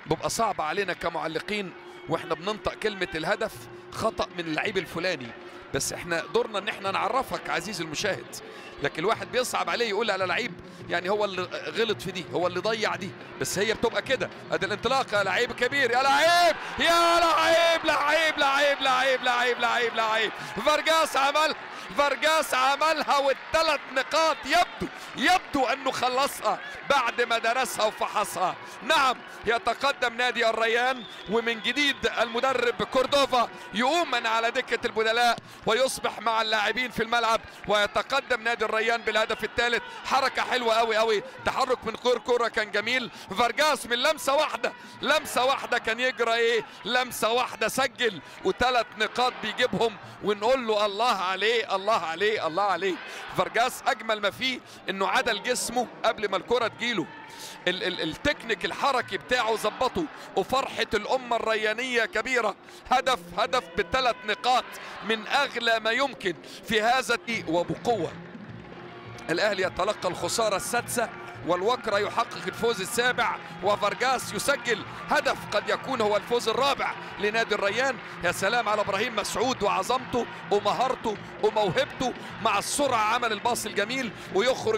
بيبقى صعب علينا كمعلقين واحنا بننطق كلمة الهدف خطأ من اللعيب الفلاني، بس احنا دورنا ان احنا نعرفك عزيزي المشاهد. لكن الواحد بيصعب عليه يقول على لعيب يعني هو اللي غلط في دي، هو اللي ضيع دي، بس هي بتبقى كده. ادي الانطلاق يا لعيب كبير، يا لعيب يا لعيب لعيب لعيب لعيب لعيب لعيب لعيب. فارجاس عملها والثلاث نقاط يبدو انه خلصها بعد ما درسها وفحصها. نعم، يتقدم نادي الريان، ومن جديد المدرب كوردوفا يقوم من على دكة البدلاء ويصبح مع اللاعبين في الملعب، ويتقدم نادي الريان بالهدف الثالث. حركة حلوة قوي، تحرك من كورة كان جميل. فارجاس من لمسة واحدة كان يجرى ايه، لمسة واحدة سجل وثلاث نقاط بيجيبهم، ونقول له الله عليه الله عليه الله عليه. فارجاس اجمل ما فيه انه عدل جسمه قبل ما الكرة تجيله، التكنيك الحركي بتاعه ظبطه، وفرحة الأمة الريانية كبيرة. هدف بثلاث نقاط من أغلى ما يمكن في هذا وبقوة. الأهلي يتلقى الخسارة السادسة والوكرة يحقق الفوز السابع، وفارجاس يسجل هدف قد يكون هو الفوز الرابع لنادي الريان. يا سلام على إبراهيم مسعود وعظمته ومهارته وموهبته، مع السرعة عمل الباص الجميل ويخرج